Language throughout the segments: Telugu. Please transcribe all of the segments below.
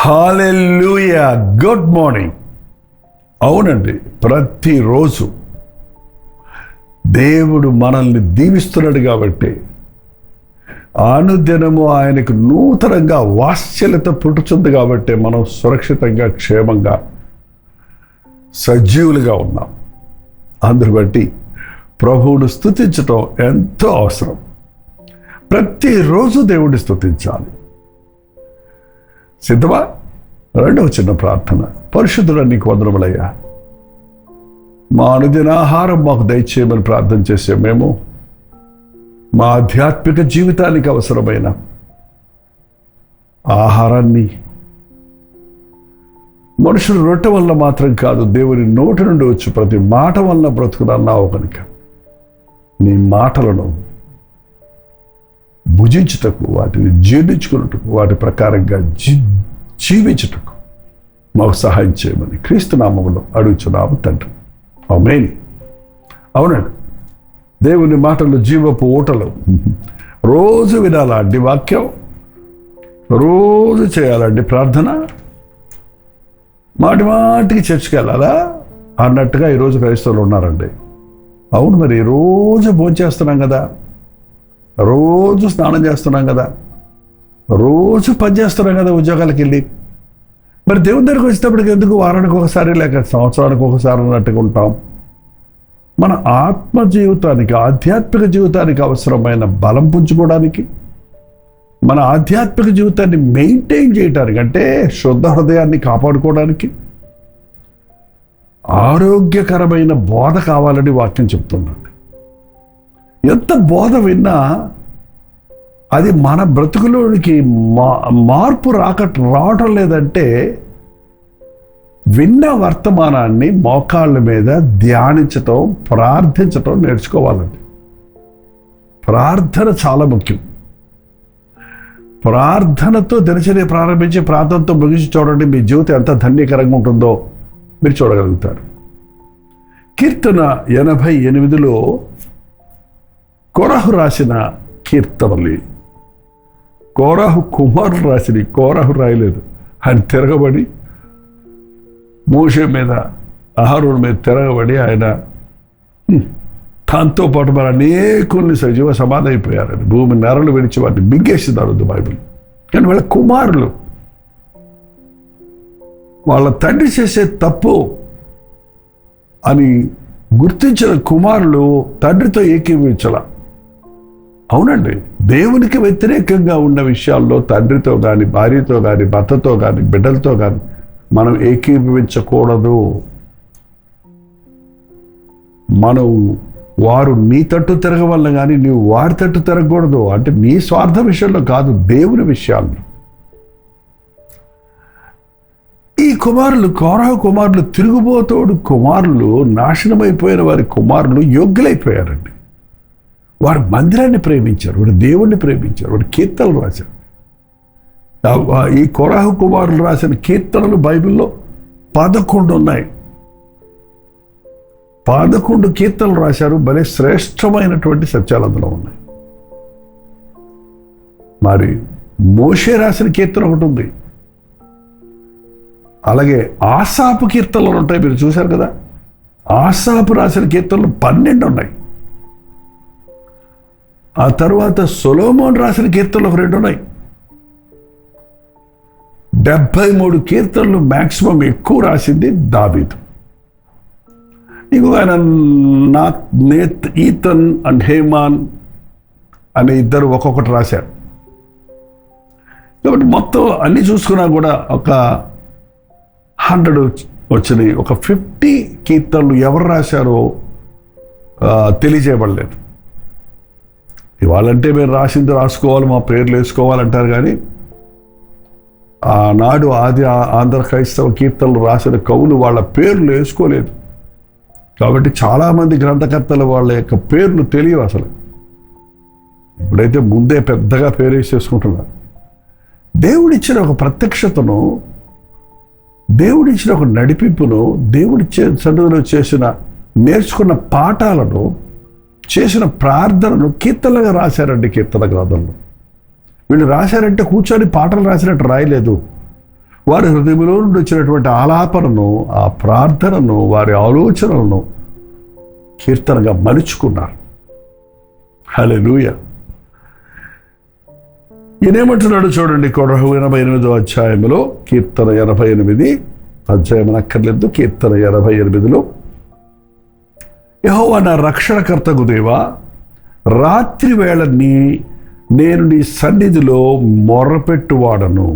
హల్లెలూయా, గుడ్ మార్నింగ్. అవునండి, ప్రతిరోజు దేవుడు మనల్ని దీవిస్తున్నాడు కాబట్టి అనుదినము ఆయనకు నూతనంగా వాత్సల్యత పుట్టుచుంది కాబట్టి మనం సురక్షితంగా క్షేమంగా సజీవులుగా ఉన్నాం. అందుని బట్టి ప్రభువును స్తుతించటం ఎంతో అవసరం. ప్రతిరోజు దేవుడిని స్తుతించాలి. సిద్ధమా? రెండవ చిన్న ప్రార్థన. పరిశుద్ధుడా, నీకు వందనములయ్యా, మా అనుదిన ఆహారం మాకు దయచేయమని ప్రార్థన చేసే మేము మా ఆధ్యాత్మిక జీవితానికి అవసరమైన ఆహారాన్ని మనుషులు రొట్టె వల్ల మాత్రం కాదు, దేవుని నోటి నుండి వచ్చి ప్రతి మాట వల్ల బ్రతుకునన్నావు కనుక నీ మాటలను భుజించుటకు, వాటిని జీర్ణించుకున్నట్టుకు, వాటి ప్రకారంగా జీవించుటకు మాకు సహాయం చేయమని క్రీస్తు నామములో అడుగుచున్నాము తండ్రి, ఆమేన్. అవునండి, దేవుని మాటలు జీవపు ఊటలు. రోజు వినాలండి వాక్యం, రోజు చేయాలండి ప్రార్థన, మాటి మాటికి చర్చికి వెళ్ళాలా అన్నట్టుగా ఈరోజు క్రైస్తవులు ఉన్నారండి. అవును, మరి రోజు భోంచేస్తున్నాం కదా, రోజు స్నానం చేస్తున్నాం కదా, రోజు పని చేస్తున్నాం కదా ఉద్యోగాలకు వెళ్ళి, మరి దేవుని దగ్గరికి వచ్చేటప్పటికి ఎందుకు వారానికి ఒకసారి లేక సంవత్సరానికి ఒకసారి అన్నట్టుగా ఉంటాం? మన ఆత్మ జీవితానికి, ఆధ్యాత్మిక జీవితానికి అవసరమైన బలం పుంజుకోవడానికి, మన ఆధ్యాత్మిక జీవితాన్ని మెయింటైన్ చేయడానికి, అంటే శుద్ధ హృదయాన్ని కాపాడుకోవడానికి ఆరోగ్యకరమైన బోధ కావాలని వాక్యం చెప్తుందండి. ఎంత బోధ విన్నా అది మన బ్రతుకులోనికి మార్పు రావటం లేదంటే విన్న వర్తమానాన్ని మోకాళ్ళ మీద ధ్యానించటం, ప్రార్థించటం నేర్చుకోవాలండి. ప్రార్థన చాలా ముఖ్యం. ప్రార్థనతో దినచర్య ప్రారంభించి ప్రార్థనతో ముగించి చూడండి, మీ జీవితం ఎంత ధన్యకరంగా ఉంటుందో మీరు చూడగలుగుతారు. కీర్తన 88లో కోరహు రాసిన కీర్తనలు, కోరహు కుమారులు రాసినవి, కోరహు రాయలేదు. ఆయన తిరగబడి మోషే మీద, అహరోను మీద తిరగబడి ఆయన దాంతో పాటు మరి అనేకుల్ని సజీవ సమాధి అయిపోయారని, భూమి నెరలు విడిచి వాటిని మింగేసినారు బైబిల్. కానీ వాళ్ళ కుమారులు వాళ్ళ తండ్రి చేసే తప్పు అని గుర్తించిన కుమారులు తండ్రితో ఏకీభవించాల. అవునండి, దేవునికి వ్యతిరేకంగా ఉన్న విషయాల్లో తండ్రితో కానీ, భార్యతో కానీ, భర్తతో కానీ, బిడ్డలతో కానీ మనం ఏకీభవించకూడదు. మనం వారు నీ తట్టు తిరగవల్ల కానీ నీవు వారి తట్టు తిరగకూడదు. అంటే నీ స్వార్థ విషయంలో కాదు, దేవుని విషయాల్లో. ఈ కుమారులు, కోరహు కుమారులు, తిరుగుబోతోడు కుమారులు, నాశనమైపోయిన వారి కుమారులు యోగ్యులైపోయారండి. వారు మందిరాన్ని ప్రేమించారు, వారు దేవుణ్ణి ప్రేమించారు, వారు కీర్తనలు రాశారు. ఈ కోరహు కుమారులు రాసిన కీర్తనలు బైబిల్లో 11 ఉన్నాయి. 11 కీర్తనలు రాశారు. భలే శ్రేష్టమైనటువంటి సత్యాలు అందులో ఉన్నాయి. మరి మోషే రాసిన కీర్తన ఒకటి ఉంది. అలాగే ఆసాపు కీర్తనలు ఉంటాయి, మీరు చూశారు కదా. ఆసాపు రాసిన కీర్తనలు 12 ఉన్నాయి. ఆ తర్వాత సొలొమోను రాసిన కీర్తనలు 2 ఉన్నాయి. 73 కీర్తనలు మ్యాక్సిమం ఎక్కువ రాసింది దావీదు. ఇంకొక ఆయన ఈతన్ అండ్ హేమాన్ అనే ఇద్దరు ఒక్కొక్కటి రాశారు. కాబట్టి మొత్తం అన్ని చూసుకున్నా కూడా ఒక 100 వచ్చినాయి. ఒక 50 కీర్తనలు ఎవరు రాశారో తెలియజేయబడలేదు. ఇవాళంటే మీరు రాసింది రాసుకోవాలి, మా పేర్లు వేసుకోవాలంటారు. కానీ ఆనాడు ఆది ఆంధ్ర క్రైస్తవ కీర్తనలు రాసిన కవులు వాళ్ళ పేర్లు వేసుకోలేదు. కాబట్టి చాలామంది గ్రంథకర్తలు వాళ్ళ యొక్క పేర్లు తెలియవు అసలు. ఇప్పుడైతే ముందే పెద్దగా పేరు వేసేసుకుంటున్నారు. దేవుడిచ్చిన ఒక ప్రత్యక్షతను, దేవుడిచ్చిన ఒక నడిపింపును, దేవుడి సన్నిధిలో నేర్చుకున్న పాఠాలను, చేసిన ప్రార్థనను కీర్తనలుగా రాశారండి. కీర్తన గ్రంథంలో వీళ్ళు రాశారంటే కూర్చొని పాటలు రాసినట్టు రాయలేదు. వారి హృదయంలో నుండి వచ్చినటువంటి ఆలాపనను, ఆ ప్రార్థనను, వారి ఆలోచనలను కీర్తనగా మలుచుకున్నారు. హల్లెలూయా. ఈయనేమంటున్నాడు చూడండి, 88వ అధ్యాయంలో, కీర్తన 88 అధ్యాయం అక్కర్లేదు, కీర్తన 88లో, యెహోవా నా రక్షణకర్తకు దేవా, రాత్రి వేళ నేను నీ సన్నిధిలో మొర్రపెట్టువాడను,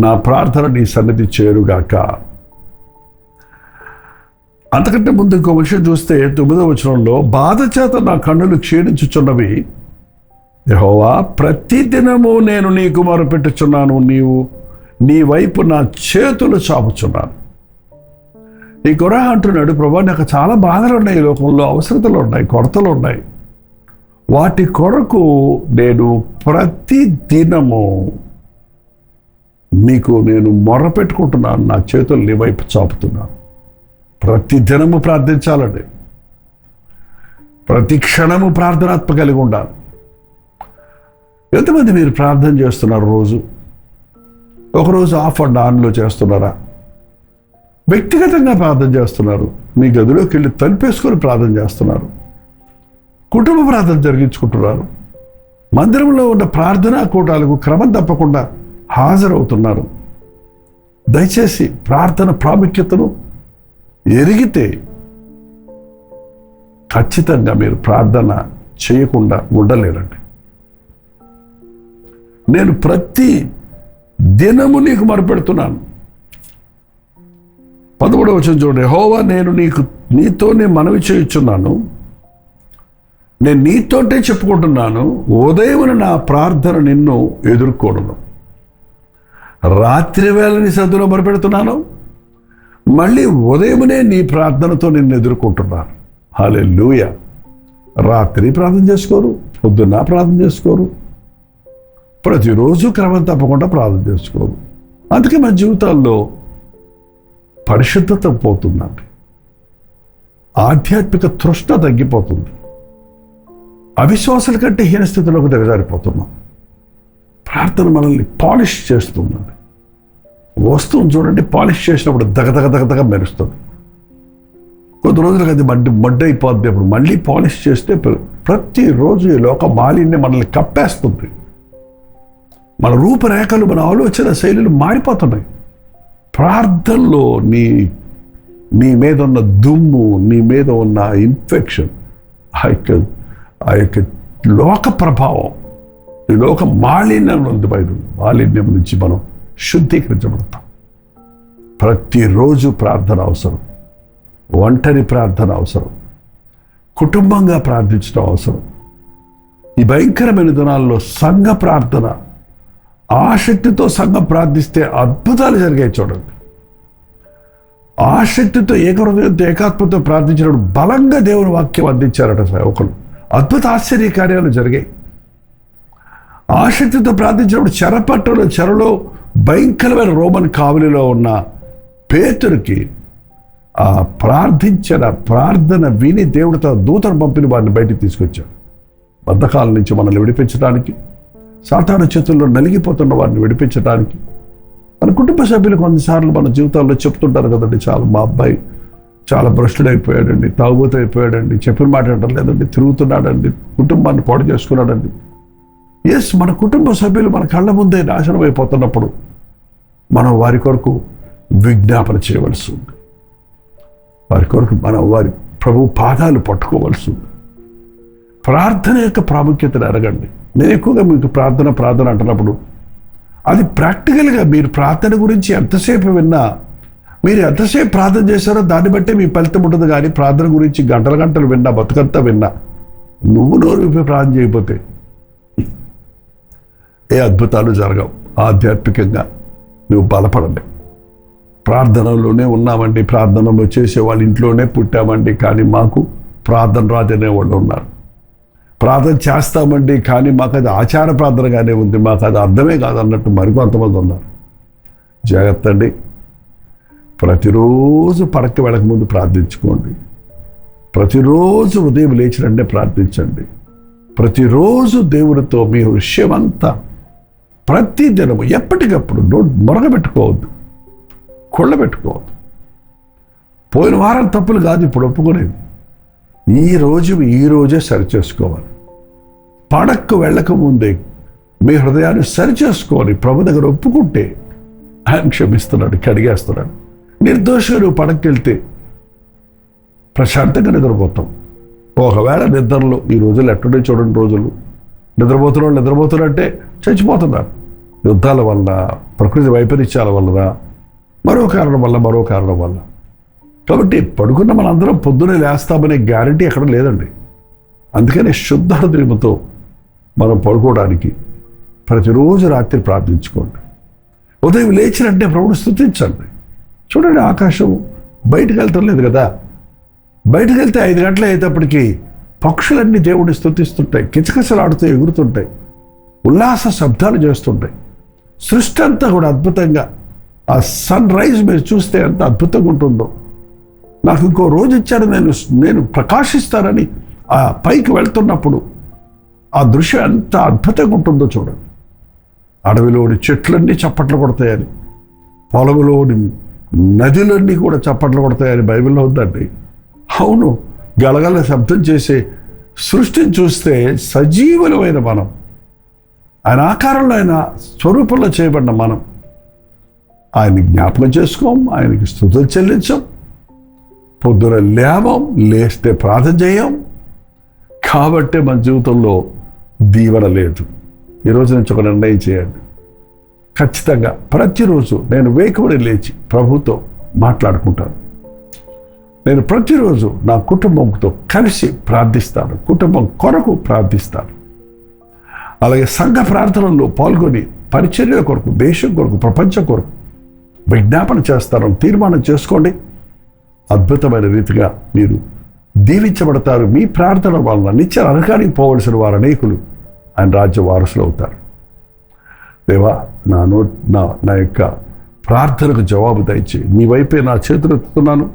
నా ప్రార్థన నీ సన్నిధి చేరుగాక. అంతకంటే ముందు ఇంకో విషయం చూస్తే 9వ వచనంలో, బాధ చేత నా కన్నులు క్షీణించుచున్నవి, యెహోవా ప్రతిదినము నేను నీకు మొరపెట్టుచున్నాను, నీ వైపు నా చేతులు చాపుచున్నాను. ఈ కొరహ అంటున్నాడు, ప్రభా నాకు చాలా బాధలు ఉన్నాయి, ఈ లోకంలో అవసరతలు ఉన్నాయి, కొరతలు ఉన్నాయి, వాటి కొరకు నేను ప్రతి దినము నేను మొర్రపెట్టుకుంటున్నాను, నా చేతులు నీ వైపు చాపుతున్నాను. ప్రతి దినము ప్రార్థించాలండి. ప్రతి క్షణము ప్రార్థనాత్మ కలిగి ఉండాలి. ఎంతమంది మీరు ప్రార్థన చేస్తున్నారు? రోజు ఒకరోజు ఆఫ్ అండ్ ఆన్లో చేస్తున్నారా? వ్యక్తిగతంగా ప్రార్థన చేస్తున్నారు, మీ గదిలోకి వెళ్ళి తలుపేసుకొని ప్రార్థన చేస్తున్నారు, కుటుంబ ప్రార్థన జరిగించుకుంటున్నారు, మందిరంలో ఉన్న ప్రార్థనా కూటాలకు క్రమం తప్పకుండా హాజరవుతున్నారు. దయచేసి ప్రార్థన ప్రాముఖ్యతను ఎరిగితే ఖచ్చితంగా మీరు ప్రార్థన చేయకుండా ఉండలేరండి. నేను ప్రతి దినము నీకు మొరపెడుతున్నాను. 11వ వచనం చూడండి, యెహోవా నేను నీతోనే మనవి చేయుచున్నాను, నేను నీతోటే చెప్పుకుంటున్నాను, ఉదయమున నా ప్రార్థన నిన్ను ఎదుర్కోను, రాత్రి వేళ నీ సన్నిధిలో మొరపెడుతున్నాను, మళ్ళీ ఉదయమునే నీ ప్రార్థనతో నిన్ను ఎదుర్కొంటున్నాను. హల్లెలూయా. రాత్రి ప్రార్థన చేసుకోరు, పొద్దున్న ప్రార్థన చేసుకోరు, ప్రతిరోజు క్రమం తప్పకుండా ప్రార్థన చేసుకోరు. అందుకే మన జీవితాల్లో పరిశుద్ధత పోతుందండి, ఆధ్యాత్మిక తృష్ణ తగ్గిపోతుంది, అవిశ్వాసాల కంటే హీనస్థితిలోకి దిగజారిపోతున్నాం. ప్రార్థన మనల్ని పాలిష్ చేస్తుందండి. వస్తువును చూడండి, పాలిష్ చేసినప్పుడు దగదగ మెరుస్తుంది. కొద్ది రోజులకు అది మడ్డి అయిపోద్ది. అప్పుడు మళ్ళీ పాలిష్ చేస్తే ప్రతిరోజు ఈ లోక మాలిన్యం మనల్ని కప్పేస్తుంది. మన రూపురేఖలు, మన ఆలోచన శైలులు మారిపోతున్నాయి. ప్రార్థనలో నీ మీద ఉన్న దుమ్ము, నీ మీద ఉన్న ఇన్ఫెక్షన్, ఆ యొక్క లోక ప్రభావం, ఈ లోక మాలిన్యం ఉంది, మాలిన్యం నుంచి మనం శుద్ధీకరించబడతాం. ప్రతిరోజు ప్రార్థన అవసరం, ఒంటరి ప్రార్థన అవసరం, కుటుంబంగా ప్రార్థించడం అవసరం. ఈ భయంకరమైన దినాల్లో సంఘ ప్రార్థన, ఆసక్తితో సంఘం ప్రార్థిస్తే అద్భుతాలు జరిగాయి. చూడండి, ఆసక్తితో ఏకహృదయంతో ఏకాత్మతో ప్రార్థించినప్పుడు బలంగా దేవుని వాక్యం అందించారట సేవకులు. అద్భుత ఆశ్చర్య కార్యాలు జరిగాయి. ఆసక్తితో ప్రార్థించినప్పుడు చెరలో భయంకరమైన రోమన్ కావలిలో ఉన్న పేతురుకి ఆ ప్రార్థించిన ప్రార్థన విని దేవుడు తన దూతను పంపిన వారిని బయటికి తీసుకొచ్చాడు. బద్ధకాల నుంచి మనల్ని విడిపించడానికి, సాతాను చేతుల్లో నలిగిపోతున్న వారిని విడిపించడానికి. మన కుటుంబ సభ్యులు కొన్నిసార్లు మన జీవితాల్లో చెప్తుంటారు కదండి, మా అబ్బాయి చాలా భ్రష్టుడైపోయాడండి, తాగుబోతు అయిపోయాడండి, చెప్పిన మాట అంటారు లేదండి, తిరుగుతున్నాడండి, కుటుంబాన్ని పాడు చేసుకున్నాడండి. ఎస్, మన కుటుంబ సభ్యులు మన కళ్ళ ముందే నాశనం అయిపోతున్నప్పుడు మనం వారి కొరకు విజ్ఞాపన చేయవలసి ఉంది. వారి కొరకు మనం వారి ప్రభు పాదాలు పట్టుకోవలసి ఉంది. ప్రార్థన యొక్క ప్రాముఖ్యతను ఎరగండి. నేను ఎక్కువగా మీకు ప్రార్థన అంటున్నప్పుడు అది ప్రాక్టికల్గా మీరు ప్రార్థన గురించి ఎంతసేపు విన్నా, మీరు ఎంతసేపు ప్రార్థన చేశారో దాన్ని బట్టే మీ ఫలితం ఉంటుంది. కానీ ప్రార్థన గురించి గంటలు విన్నా, బతుకంతా విన్నా, నువ్వు నోరు విప్పి ప్రార్థన చేయకపోతే ఏ అద్భుతాలు జరగవు. ఆధ్యాత్మికంగా నువ్వు బలపడలేవు. ప్రార్థనలోనే ఉన్నామండి, ప్రార్థనలో చేసే వాళ్ళ ఇంట్లోనే పుట్టామండి, కానీ మాకు ప్రార్థన రాదనే వాళ్ళు ఉన్నారు. ప్రార్థన చేస్తామండి, కానీ మాకు అది ఆచార ప్రార్థనగానే ఉంది, మాకు అది అర్థమే కాదన్నట్టు మరికొంతమంది ఉన్నారు. జాగ్రత్త అండి. ప్రతిరోజు పడక వెళ్ళక ముందు ప్రార్థించుకోండి. ప్రతిరోజు ఉదయం లేచినంటే ప్రార్థించండి. ప్రతిరోజు దేవుడితో మీ విషయం అంతా ప్రతి దినము ఎప్పటికప్పుడు మొరగబెట్టుకోవద్దు, కొళ్ళబెట్టుకోవద్దు. పోయిన వారం తప్పులు కాదు ఇప్పుడు ఒప్పుకునేది. ఈ రోజే సరిచేసుకోవాలి. పడక్కు వెళ్ళక ముందే మీ హృదయాన్ని సరిచేసుకొని ప్రభు దగ్గర ఒప్పుకుంటే ఆయన క్షమిస్తున్నాడు, కడిగేస్తున్నాడు. నిర్దోషంగా నువ్వు పడక్కెళ్తే ప్రశాంతంగా నిద్రపోతాం. ఒకవేళ నిద్రలో ఈ రోజులు ఎట్టుడే చూడండి, రోజులు నిద్రపోతున్నట్టే చచ్చిపోతున్నారు. యుద్ధాల వల్ల, ప్రకృతి వైపరీత్యాల వల్ల, మరో కారణం వల్ల. కాబట్టి పడుకున్న మనందరం పొద్దునే లేస్తామనే గ్యారంటీ ఎక్కడ లేదండి. అందుకని శుద్ధ హృదయంతో మనం పడుకోవడానికి ప్రతిరోజు రాత్రి ప్రార్థించుకోండి. ఉదయం లేచినంటే ప్రభువుని స్తుతించండి. చూడండి, ఆకాశం బయటకు వెళ్తాం లేదు కదా. బయటకు వెళ్తే 5 గంటలు అయ్యేటప్పటికీ పక్షులన్నీ దేవుడిని స్తుతిస్తుంటాయి, కిచకిచలాడుతూ ఎగురుతుంటాయి, ఉల్లాస శబ్దాలు చేస్తుంటాయి. సృష్టి అంతా కూడా అద్భుతంగా, ఆ సన్ రైజ్ మీరు చూస్తే ఎంత అద్భుతంగా ఉంటుందో. నాకు ఇంకో రోజు ఇచ్చాడు, నేను ప్రకాశిస్తానని ఆ పైకి వెళ్తున్నప్పుడు ఆ దృశ్యం ఎంత అద్భుతంగా ఉంటుందో చూడండి. అడవిలోని చెట్లన్నీ చప్పట్లు కొడతాయని, పొలంలోని నదులన్నీ కూడా చప్పట్లు కొడతాయని బైబిల్లో ఉందండి. అవును, గలగల శబ్దం చేసే సృష్టిని చూస్తే సజీవులమైన మనం, ఆయన ఆకారంలో, ఆయన స్వరూపంలో చేయబడిన మనం ఆయన్ని జ్ఞాపకం చేసుకోం, ఆయనకి స్తుతులు చెల్లించం, పొద్దున లేస్తే ప్రార్థన చేయం. కాబట్టి మన జీవితంలో దీవెన లేదు. ఈరోజు నుంచి ఒక నిర్ణయం చేయండి. ఖచ్చితంగా ప్రతిరోజు నేను వేకువని లేచి ప్రభుతో మాట్లాడుకుంటాను. నేను ప్రతిరోజు నా కుటుంబంతో కలిసి ప్రార్థిస్తాను, కుటుంబం కొరకు ప్రార్థిస్తాను. అలాగే సంఘ ప్రార్థనల్లో పాల్గొని పరిచర్య కొరకు, దేశం కొరకు, ప్రపంచం కొరకు విజ్ఞాపన చేస్తాను. తీర్మానం చేసుకోండి. అద్భుతమైన రీతిగా మీరు దీవించబడతారు. మీ ప్రార్థన వలన నిత్య నరకానికి పోవలసిన వారు అనేకులు ఆయన రాజ్య వారసులు అవుతారు. దేవా, నా యొక్క ప్రార్థనకు జవాబు దయచే. నీ వైపే నా చేతులు ఎత్తుతున్నాను.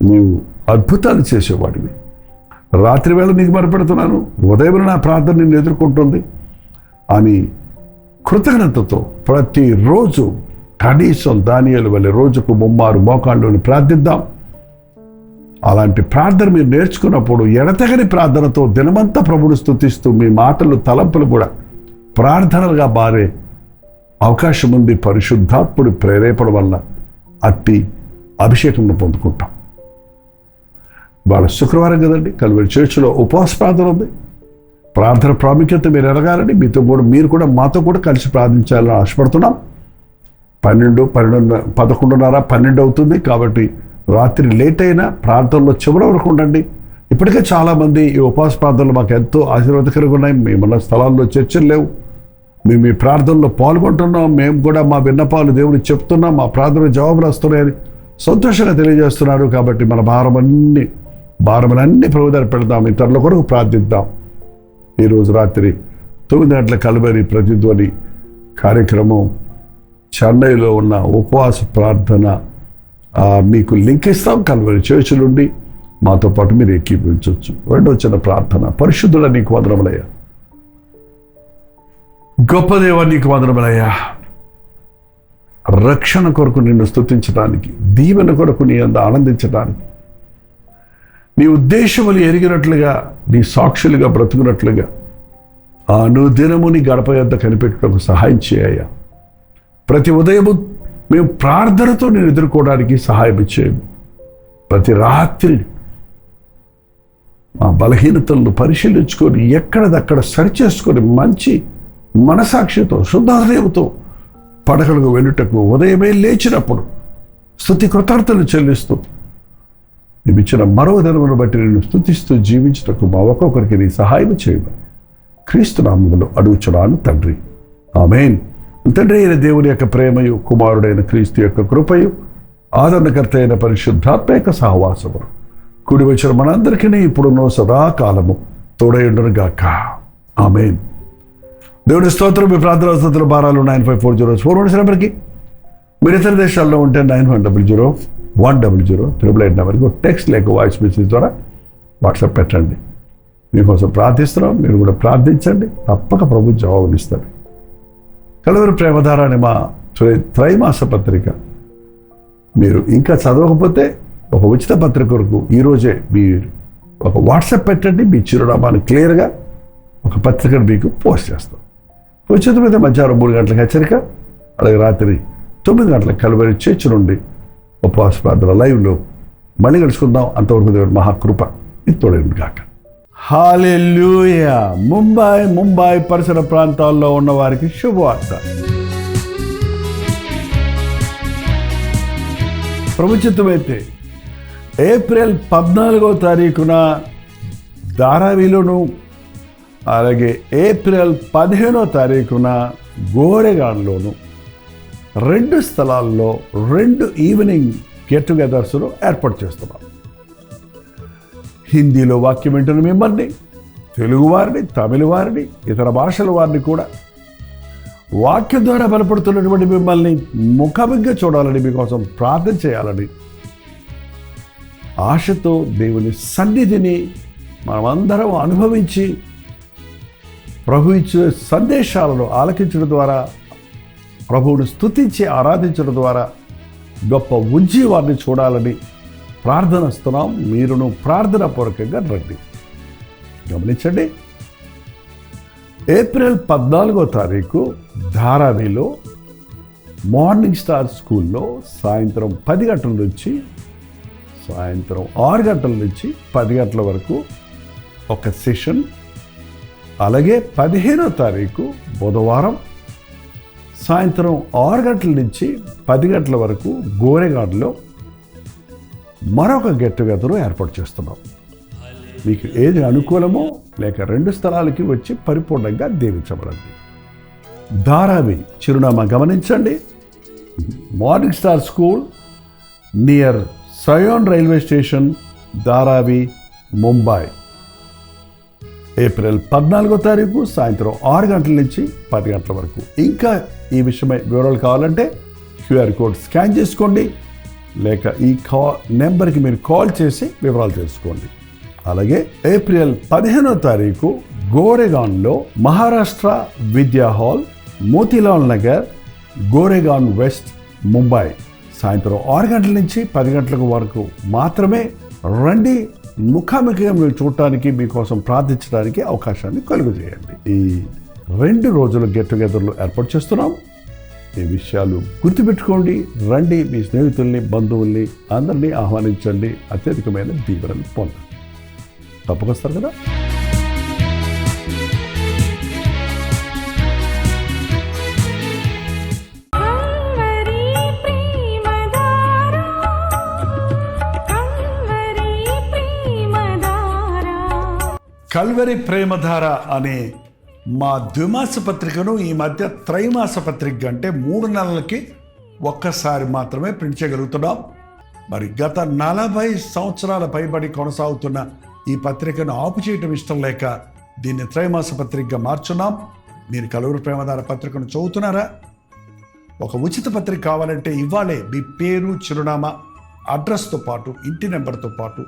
నీవు అద్భుతాలు చేసేవాడివి. రాత్రి వేళ నీకు మొరపెడుతున్నాను, ఉదయం నా ప్రార్థన నిన్ను ఎదుర్కొంటుంది అని కృతజ్ఞతతో ప్రతిరోజు కనీసం దానియేలు వలె రోజుకు 3 మోకాళ్ళని ప్రార్థిద్దాం. అలాంటి ప్రార్థన మీరు నేర్చుకున్నప్పుడు ఎడతెగని ప్రార్థనతో దినమంతా ప్రభువును స్తుతిస్తూ మీ మాటలు, తలంపులు కూడా ప్రార్థనలుగా మారే అవకాశం ఉంది. పరిశుద్ధాత్ముడి ప్రేరేపణ వల్ల అట్టి అభిషేకం పొందుకుంటాం. వాళ్ళ శుక్రవారం కదండి, కల్వరి చర్చిలో ఉపవాస ప్రార్థన ఉంది. ప్రార్థన ప్రాముఖ్యత మీరు ఎరగాలని మీరు కూడా మాతో కూడా కలిసి ప్రార్థించాలని ఆశపడుతున్నాం. 11:30 అవుతుంది. కాబట్టి రాత్రి లేట్ అయినా ప్రార్థనలో చివరి వరకు ఉండండి. ఇప్పటికే చాలామంది ఈ ఉపవాస ప్రార్థనలు మాకు ఎంతో ఆశీర్వాదకరంగా ఉన్నాయి. మేమున్న స్థలాల్లో చర్చలు లేవు, మేము మీ ప్రార్థనలో పాల్గొంటున్నాం, మేము కూడా మా విన్నపాలు దేవుడికి చెప్తున్నాం, మా ప్రార్థన జవాబులు వస్తున్నాయని సంతోషంగా తెలియజేస్తున్నారు. కాబట్టి మన భారములన్నీ ప్రభు దగ్గర పెడదాం, ఇతరుల కొరకు ప్రార్థిద్దాం. ఈరోజు రాత్రి 9 గంటల కల్వరి ప్రతిధ్వని కార్యక్రమం చెన్నైలో ఉన్న ఉపవాస ప్రార్థన మీకు లింక్ ఇస్తాం. కల్వరి చర్చ్ నుండి మాతో పాటు మీరు ఏకీభవించవచ్చు. రెండో చిన్న ప్రార్థన. పరిశుద్ధుడ నీకు వందనములయ్యా, గొప్ప దేవ నీకు వందనములయ్యా. రక్షణ కొరకు నిన్ను స్తుతించడానికి, దీవెన కొరకు నీ అందు ఆనందించడానికి, నీ ఉద్దేశములు ఎరిగినట్లుగా, నీ సాక్షులుగా బ్రతుకున్నట్లుగా అనుదినము నీ గడప యొద్ద కనిపెట్టుటకు సహాయం చేయ్యా. ప్రతి ఉదయము మేము ప్రార్థనతో నేను ఎదుర్కోవడానికి సహాయం చేయము. ప్రతి రాత్రి మా బలహీనతలను పరిశీలించుకొని ఎక్కడదక్కడ సరిచేసుకొని మంచి మనసాక్షితో, శుద్ధ హృదయంతో పడకలకు వెళ్ళుటకు ఉదయమే లేచినప్పుడు స్తుతి కృతజ్ఞతలు చెల్లిస్తూ నీవిచ్చిన మరో దినమును బట్టి నేను స్తుతిస్తూ జీవించుటకు మా ఒక్కొక్కరికి నీ సహాయం చేయమని క్రీస్తు నామములో అడుగుచున్నాను తండ్రి, ఆమేన్. తండ్రి అయిన దేవుని యొక్క ప్రేమయు, కుమారుడైన క్రీస్తు యొక్క కృపయు, ఆదరణకర్త అయిన పరిశుద్ధాత్మ యొక్క సహవాసము కూడి వచ్చిన మనందరికీ ఇప్పుడున్న సదాకాలము తోడైండును గాక. ఆమేన్. దేవుని స్తోత్రం. మీ ప్రార్థన స్తోత్ర భారాలు 954041 నెంబర్కి, మీరు ఇతర దేశాల్లో ఉంటే 91001008 నెంబర్కి టెక్స్ట్ లేక వాయిస్ మెసేజ్ ద్వారా వాట్సాప్ పెట్టండి. మీకోసం ప్రార్థిస్తున్నాం, మీరు కూడా ప్రార్థించండి, తప్పక ప్రభు జవాబునిస్తాడు. కలువరి ప్రేమధార అనే మా త్రైమాస పత్రిక మీరు ఇంకా చదవకపోతే ఒక ఉచిత పత్రిక కొరకు ఈరోజే మీరు ఒక వాట్సాప్ పెట్టండి. మీ చిరునామాను క్లియర్గా ఒక పత్రికను మీకు పోస్ట్ చేస్తాం. ఉచిత మీద మధ్యాహ్నం 3 గంటలకు హెచ్చరిక, అలాగే రాత్రి 9 గంటలకు కలువరి చర్చ్ నుండి ఉపవాస ప్రార్థన లైవ్లో మళ్ళీ కలుసుకుందాం. అంతవరకు దేవుడి మహాకృప ఇది తోడేండు గాక. హల్లెలూయా. ముంబై పరిసర ప్రాంతాల్లో ఉన్న వారికి శుభవార్త. ప్రభుత్వమైతే ఏప్రిల్ 14వ తారీఖున ధారావిలోను, అలాగే ఏప్రిల్ 15వ తారీఖున గోరెగాన్లోను 2 స్థలాల్లో 2 ఈవినింగ్ గెట్ టుగెదర్స్ను ఏర్పాటు చేస్తున్నాం. హిందీలో వాక్యం వింటున్న మిమ్మల్ని, తెలుగు వారిని, తమిళ వారిని, ఇతర భాషల వారిని కూడా వాక్యం ద్వారా బలపడుతున్నటువంటి మిమ్మల్ని ముఖాముఖిగా చూడాలని, మీకోసం ప్రార్థన చేయాలని ఆశతో దేవుని సన్నిధిని మనమందరం అనుభవించి ప్రభు ఇచ్చే సందేశాలను ఆలకించడం ద్వారా, ప్రభువును స్తుతించి ఆరాధించడం ద్వారా గొప్ప ఉజ్జీవాన్ని చూడాలని ప్రార్థనిస్తున్నాం. మీరును ప్రార్థన పూర్వకంగా రండి. గమనించండి, ఏప్రిల్ 14వ తారీఖు ధారావిలో మార్నింగ్ స్టార్ స్కూల్లో సాయంత్రం 10 గంటల నుంచి సాయంత్రం 6 గంటల నుంచి 10 గంటల వరకు ఒక సెషన్. అలాగే 15వ తారీఖు బుధవారం సాయంత్రం 6 గంటల నుంచి 10 గంటల వరకు గోరెగాడ్లో మరొక గెట్ టుగెదర్ ఏర్పాటు చేస్తున్నాం. మీకు ఏది అనుకూలమో లేక 2 స్థలాలకి వచ్చి పరిపూర్ణంగా దీవించబడండి. ధారావి చిరునామా గమనించండి. Morning star school near Sion railway station, Dharavi, Mumbai. April 14వ తారీఖు సాయంత్రం 6 గంటల నుంచి 10 గంటల వరకు. ఇంకా ఈ విషయమై వివరాలు కావాలంటే QR కోడ్ స్కాన్ చేసుకోండి, లేక ఈ నెంబర్కి మీరు కాల్ చేసి వివరాలు తెలుసుకోండి. అలాగే ఏప్రిల్ 15వ తారీఖు గోరెగాన్లో మహారాష్ట్ర విద్యా హాల్, మోతీలాల్ నగర్, గోరెగాన్ వెస్ట్, ముంబై. సాయంత్రం 6 గంటల నుంచి 10 గంటల వరకు మాత్రమే రండి. ముఖాముఖిగా మీరు చూడటానికి, మీకోసం ప్రార్థించడానికి అవకాశాన్ని కలుగజేయండి. ఈ 2 రోజుల గెట్ టుగెదర్లు ఏర్పాటు చేస్తున్నాం. ఈ విషయాలు గుర్తుపెట్టుకోండి. రండి, మీ స్నేహితుల్ని, బంధువుల్ని అందరినీ ఆహ్వానించండి. అత్యధికమైన దీవెనలు పొందండి. తప్పకొస్తారు కదా. కల్వరి ప్రేమధార అనే మా ద్విమాస పత్రికను ఈ మధ్య త్రైమాస పత్రిక అంటే 3 నెలలకి ఒక్కసారి మాత్రమే ప్రింట్ చేయగలుగుతున్నాం. మరి గత 40 సంవత్సరాల పైబడి కొనసాగుతున్న ఈ పత్రికను ఆపు చేయటం ఇష్టం లేక దీన్ని త్రైమాస పత్రికగా మార్చున్నాం. మీరు కల్వరి ప్రేమధార పత్రికను చదువుతున్నారా? ఒక ఉచిత పత్రిక కావాలంటే ఇవ్వాలే మీ పేరు, చిరునామా, అడ్రస్తో పాటు ఇంటి నెంబర్తో పాటు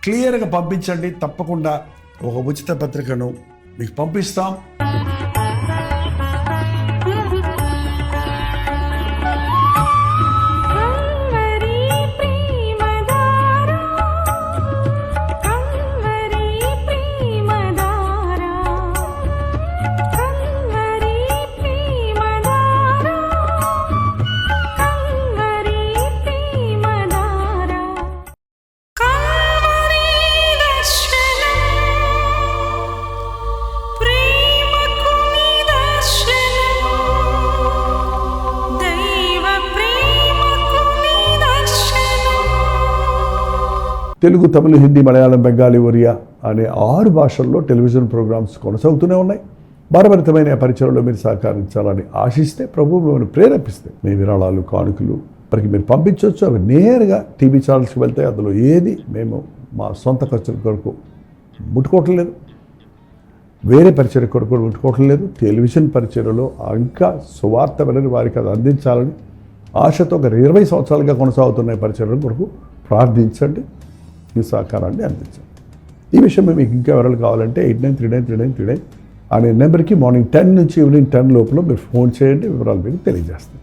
క్లియర్గా పంపించండి. తప్పకుండా ఒక ఉచిత పత్రికను మీకు పంపిస్తాం. తెలుగు, తమిళ, హిందీ, మలయాళం, బెంగాలీ, ఒరియా అనే 6 భాషల్లో టెలివిజన్ ప్రోగ్రామ్స్ కొనసాగుతూనే ఉన్నాయి. భారభరితమైన పరిచయంలో మీరు సహకరించాలని ఆశిస్తే, ప్రభు మిమ్మల్ని ప్రేరేపిస్తే మీ విరాళాలు, కానుకలు వారికి మీరు పంపించవచ్చు. అవి నేరుగా టీవీ ఛానల్స్కి వెళ్తే అందులో ఏది మేము మా సొంత ఖర్చుల కొరకు ముట్టుకోవటం లేదు, వేరే పరిచయ కొరకు ముట్టుకోవటం లేదు. టెలివిజన్ పరిచయలో ఇంకా సువార్త వినని వారికి అది అందించాలని ఆశతో ఒక 20 సంవత్సరాలుగా కొనసాగుతున్న పరిచయం కొరకు ప్రార్థించండి, మీ సహకారాన్ని అందించండి. ఈ విషయం మీకు ఇంకా వివరాలు కావాలంటే 89393939 అనే నెంబర్కి మార్నింగ్ 10 నుంచి ఈవినింగ్ 10 లోపల మీరు ఫోన్ చేయండి, వివరాలు మీకు తెలియజేస్తాం.